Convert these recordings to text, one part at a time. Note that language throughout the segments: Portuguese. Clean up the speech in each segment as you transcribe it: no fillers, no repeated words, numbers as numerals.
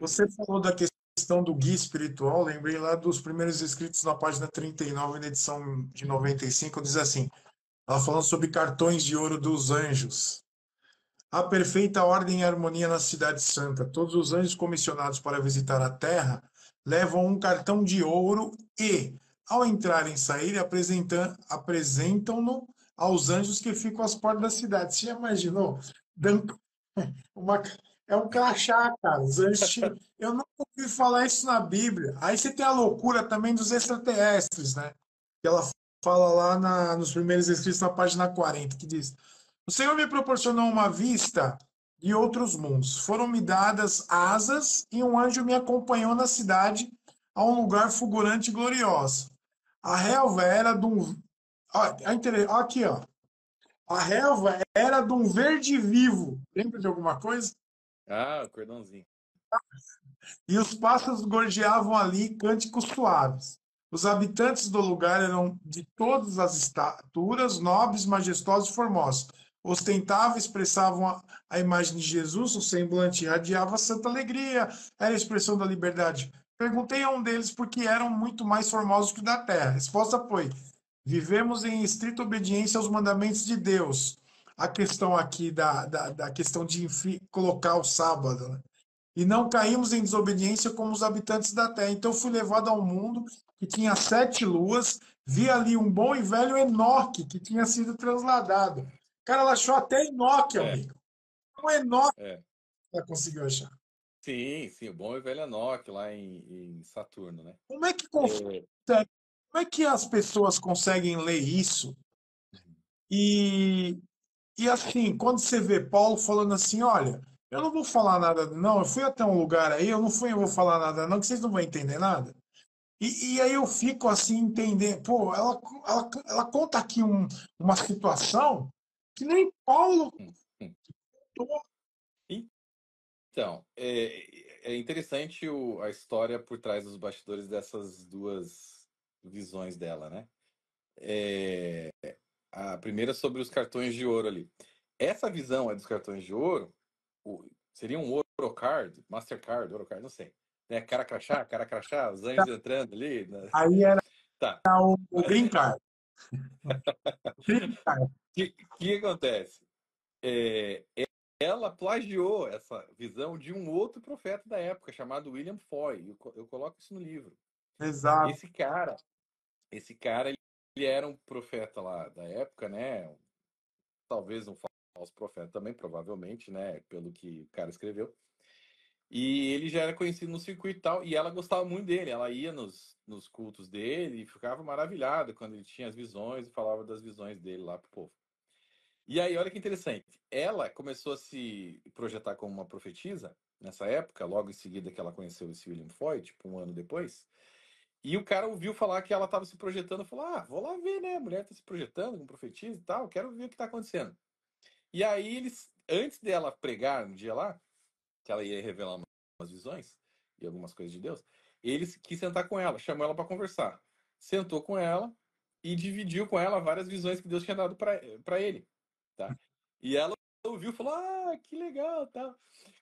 Você falou da questão do guia espiritual, lembrei lá dos primeiros escritos na página 39, na edição de 95, diz assim, ela falando sobre cartões de ouro dos anjos. A perfeita ordem e harmonia na cidade santa. Todos os anjos comissionados para visitar a terra levam um cartão de ouro e, ao entrarem e saírem, apresentam-no aos anjos que ficam às portas da cidade. Você já imaginou? Dando uma, é um crachá, cara. Os anjos eu nunca ouvi falar isso na Bíblia. Aí você tem a loucura também dos extraterrestres, né? Que ela fala lá nos primeiros escritos na página 40, que diz: o Senhor me proporcionou uma vista de outros mundos. Foram-me dadas asas e um anjo me acompanhou na cidade a um lugar fulgurante e glorioso. A relva era de um. Ó, aqui, ó. A relva era de um verde vivo. Lembra de alguma coisa? Ah, o cordãozinho. E os pássaros gorjeavam ali cânticos suaves. Os habitantes do lugar eram de todas as estaturas, nobres, majestosos e formosos. Ostentavam, expressavam a imagem de Jesus, o semblante irradiava santa alegria, era a expressão da liberdade. Perguntei a um deles por que eram muito mais formosos que o da terra. A resposta foi: vivemos em estrita obediência aos mandamentos de Deus. A questão aqui da questão de colocar o sábado, né? E não caímos em desobediência como os habitantes da terra. Então fui levado ao mundo que tinha 7 luas, vi ali um bom e velho Enoque que tinha sido transladado. Cara, ela achou até Enoque, É, amigo. Um Enoque é. ela conseguiu achar. Sim, sim, o bom e velho Enoque lá em Saturno, né? Como é que consegue, É, como é que as pessoas conseguem ler isso e, e assim, quando você vê Paulo falando assim, olha, eu não vou falar nada, não, eu fui até um lugar aí, eu vou falar nada, não, que vocês não vão entender nada. E aí eu fico assim, entendendo, pô, ela conta aqui uma situação que nem Paulo hum, hum. contou. Então, é interessante a história por trás dos bastidores dessas duas visões dela, né? É, a primeira sobre os cartões de ouro ali. Essa visão é dos cartões de ouro, seria um Orocard, Mastercard, Orocard, não sei. Né? Cara crachá, os anjos entrando ali. Né? Aí era Tá. o Green Card. Green Card. Que acontece? É, ela plagiou essa visão de um outro profeta da época, chamado William Foy. Eu coloco isso no livro. Exato. Esse cara, ele era um profeta lá da época, né? Talvez um falso profeta também, provavelmente, né? Pelo que o cara escreveu. E ele já era conhecido no circuito e tal, e ela gostava muito dele. Ela ia nos cultos dele e ficava maravilhada quando ele tinha as visões e falava das visões dele lá pro povo. E aí, olha que interessante. Ela começou a se projetar como uma profetisa nessa época, logo em seguida que ela conheceu esse William Foy, tipo um ano depois. E o cara ouviu falar que ela estava se projetando, falou: Ah, vou lá ver, né? A mulher está se projetando como profetisa e tal, quero ver o que está acontecendo. E aí, eles, antes dela pregar um dia lá, que ela ia revelar umas visões e algumas coisas de Deus, ele quis sentar com ela, chamou ela para conversar. Sentou com ela e dividiu com ela várias visões que Deus tinha dado para ele, tá? E ela ouviu e falou: Ah, que legal, tal.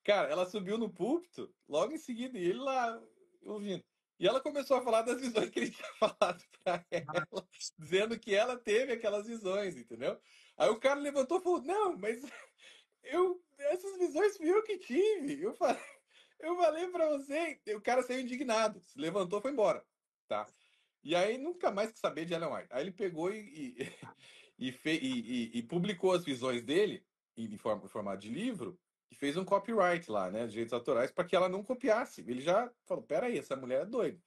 Cara, ela subiu no púlpito logo em seguida e ele lá ouvindo. E ela começou a falar das visões que ele tinha falado para ela, dizendo que ela teve aquelas visões, entendeu? Aí o cara levantou e falou: Não, mas essas visões fui eu que tive. Eu falei pra você. O cara saiu indignado, se levantou e foi embora, tá? E aí nunca mais quis saber de Ellen White. Aí ele pegou e publicou as visões dele em formato de livro e fez um copyright lá, né, direitos autorais, para que ela não copiasse. Ele já falou: Peraí, essa mulher é doida.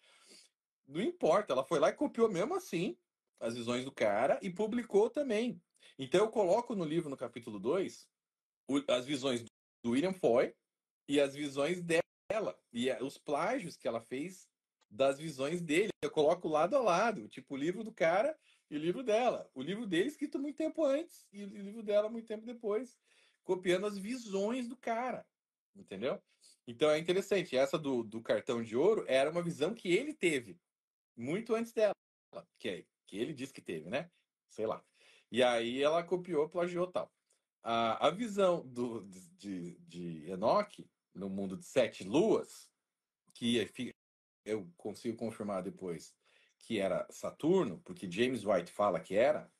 Não importa, ela foi lá e copiou mesmo assim as visões do cara e publicou também. Então eu coloco no livro, no capítulo 2 as visões do William Foy e as visões dela. E os plágios que ela fez das visões dele. Eu coloco lado a lado, tipo o livro do cara e o livro dela. O livro dele escrito muito tempo antes e o livro dela muito tempo depois, copiando as visões do cara. Entendeu? Então é interessante. Essa do cartão de ouro era uma visão que ele teve muito antes dela, que ele disse que teve, né? Sei lá. E aí ela copiou, plagiou tal. A visão de Enoque, no mundo de 7 luas, que eu consigo confirmar depois que era Saturno, porque James White fala que era,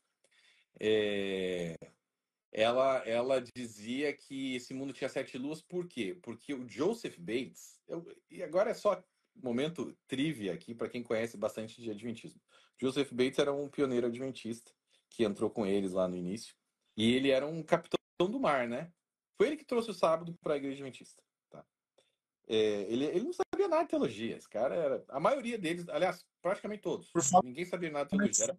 ela dizia que esse mundo tinha 7 luas, por quê? Porque o Joseph Bates, e agora é só momento trivia aqui para quem conhece bastante de Adventismo. Joseph Bates era um pioneiro adventista que entrou com eles lá no início, e ele era um capitão do mar, né? Foi ele que trouxe o sábado para a igreja adventista. Tá? Ele não sabia nada de teologia. Esse cara era. A maioria deles, aliás, praticamente todos. Por favor, Ninguém sabia nada de teologia.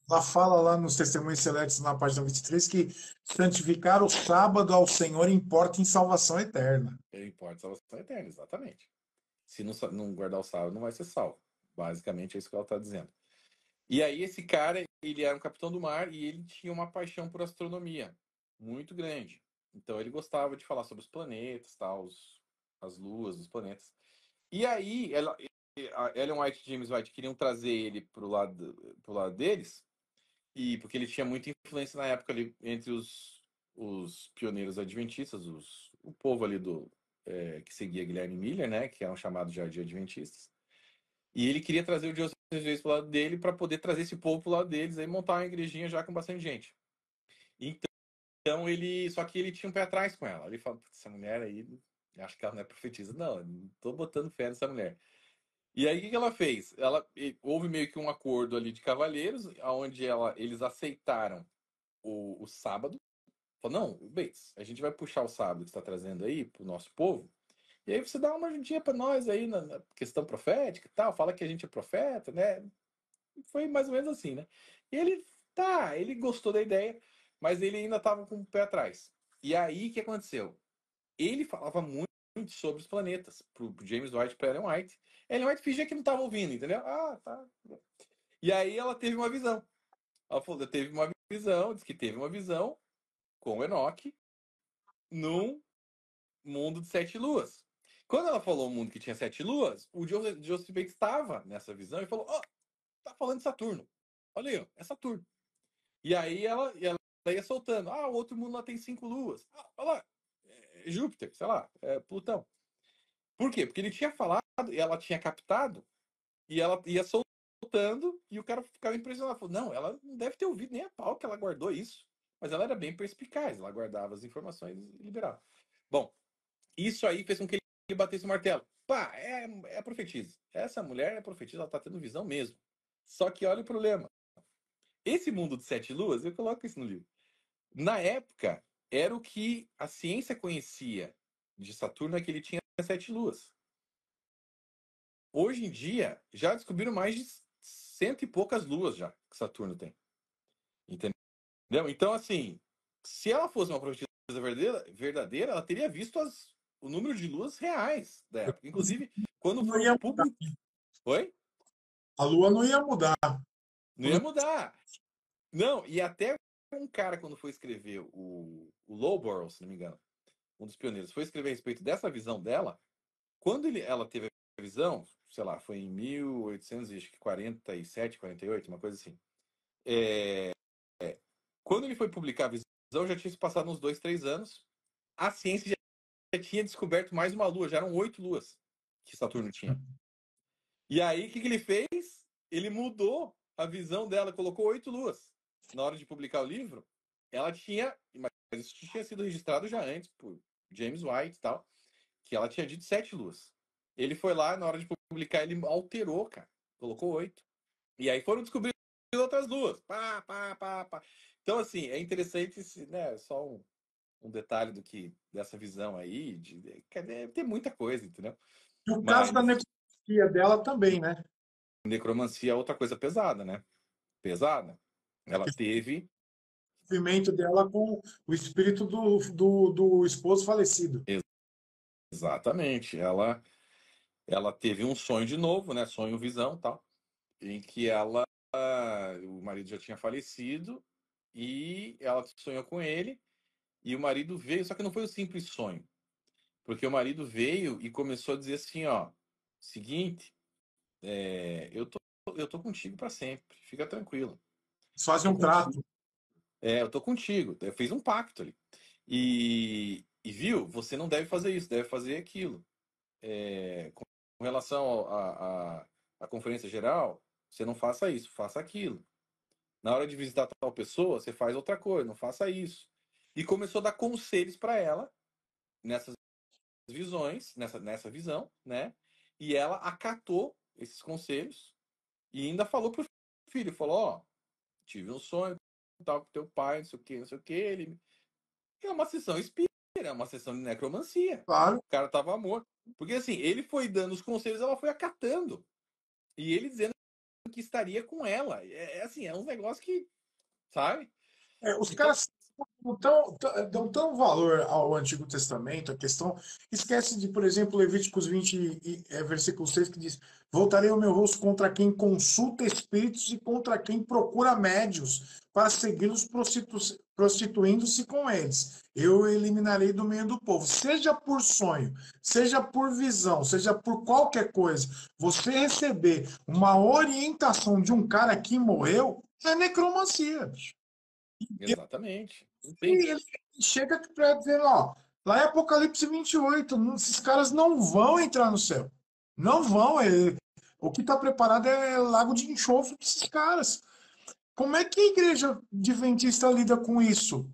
ela fala lá nos Testemunhos Selectos, na página 23, que santificar o sábado ao Senhor importa em salvação eterna. Importa salvação eterna, exatamente. Se não guardar o sábado, não vai ser salvo. Basicamente é isso que ela está dizendo. E aí, esse cara, ele era um capitão do mar e ele tinha uma paixão por astronomia muito grande. Então, ele gostava de falar sobre os planetas, tal, as luas, os planetas. E aí, a Ellen White e James White queriam trazer ele pro lado deles, e porque ele tinha muita influência na época ali entre os pioneiros adventistas, o povo ali que seguia Guilherme Miller, né, que eram chamados já de adventistas. E ele queria trazer o Joseph Bates pro lado dele para poder trazer esse povo pro lado deles e montar uma igrejinha já com bastante gente. Então só que ele tinha um pé atrás com ela. Ele falou: essa mulher aí, acho que ela não é profetisa. Não, não tô botando fé nessa mulher. E aí, o que ela fez? Houve meio que um acordo ali de cavalheiros, onde eles aceitaram o sábado. Falou: não, Bates, a gente vai puxar o sábado que você está trazendo aí pro nosso povo. E aí você dá uma ajudinha para nós aí na questão profética e tal. Fala que a gente é profeta, né? Foi mais ou menos assim, né? E ele gostou da ideia, mas ele ainda estava com o pé atrás. E aí, o que aconteceu? Ele falava muito sobre os planetas pro James White e pra Ellen White. Ellen White fingia que não estava ouvindo, entendeu? Ah, tá. E aí ela teve uma visão. Ela falou, teve uma visão, disse que teve uma visão com o Enoque num mundo de 7 luas. Quando ela falou um mundo que tinha 7 luas, o Joseph Bates estava nessa visão e falou: ó, tá falando de Saturno. Olha aí, ó, é Saturno. E aí ela ia soltando. Ah, o outro mundo lá tem 5 luas. Ah, olha lá, Júpiter, sei lá, Plutão. Por quê? Porque ele tinha falado, e ela tinha captado, e ela ia soltando, e o cara ficava impressionado. Falou: não, ela não deve ter ouvido nem a pau que ela guardou isso. Mas ela era bem perspicaz, ela guardava as informações e liberava. Bom, isso aí fez com que ele batesse o martelo. Pá, é profetisa. Essa mulher é profetisa, ela tá tendo visão mesmo. Só que olha o problema. Esse mundo de 7 luas, eu coloco isso no livro. Na época, era o que a ciência conhecia de Saturno, é que ele tinha 7 luas. Hoje em dia, já descobriram mais de 100 e poucas luas já que Saturno tem. Entendeu? Então, assim, se ela fosse uma profetisa verdadeira, ela teria visto o número de luas reais da época. Inclusive, quando Não foram ia mudar. publicadas. Oi? A Lua não ia mudar. Não ia mudar. Não, e até um cara, quando foi escrever o Lowborough, se não me engano, um dos pioneiros, foi escrever a respeito dessa visão dela. Quando ela teve a visão, sei lá, foi em 1847, 48, uma coisa assim. Quando ele foi publicar a visão, já tinha se passado uns 2, 3 anos. A ciência já tinha descoberto mais uma lua, já eram 8 luas que Saturno tinha. E aí, o que ele fez? Ele mudou a visão dela, colocou 8 luas. Na hora de publicar o livro, ela tinha, mas isso tinha sido registrado já antes por James White e tal, que ela tinha dito 7 luas. Ele foi lá, na hora de publicar, ele alterou, cara. Colocou 8. E aí foram descobrir outras luas. Pá, pá, pá, pá. Então, assim, é interessante, né? Só um detalhe dessa visão aí. Tem muita coisa, entendeu? E o caso da Mas necromancia dela também, né? necromancia é outra coisa pesada, né? Pesada. Ela teve. O envolvimento dela com o espírito do esposo falecido. Exatamente. Ela teve um sonho de novo, né? Sonho, visão, tal, em que o marido já tinha falecido e ela sonhou com ele e o marido veio, só que não foi um simples sonho, porque o marido veio e começou a dizer assim, ó, seguinte, eu tô contigo para sempre, fica tranquilo, Eles eu fazem tô um contigo, trato. eu tô contigo, eu fiz um pacto ali e viu, você não deve fazer isso, deve fazer aquilo. relação à conferência geral, você não faça isso, faça aquilo. Na hora de visitar tal pessoa, você faz outra coisa, não faça isso. E começou a dar conselhos para ela nessas visões, nessa visão, né? E ela acatou esses conselhos e ainda falou pro filho, falou, ó, tive um sonho, tal, com teu pai, não sei o que, ele... É uma sessão espírita, é uma sessão de necromancia. Claro. O cara tava morto. Porque assim, ele foi dando os conselhos, ela foi acatando. E ele dizendo que estaria com ela. Assim, é um negócio que, sabe? Os Então, caras dão tão valor ao Antigo Testamento, a questão. Esquece de, por exemplo, Levíticos 20, versículo 6, que diz: Voltarei o meu rosto contra quem consulta espíritos e contra quem procura médios para segui-los prostituindo-se com eles. Eu eliminarei do meio do povo. Seja por sonho, seja por visão, seja por qualquer coisa, você receber uma orientação de um cara que morreu é necromancia, bicho. exatamente. Sim, E ele chega para dizer, ó, lá em Apocalipse 28, esses caras não vão entrar no céu. Não vão. O que está preparado é lago de enxofre para esses caras. Como é que a igreja adventista lida com isso?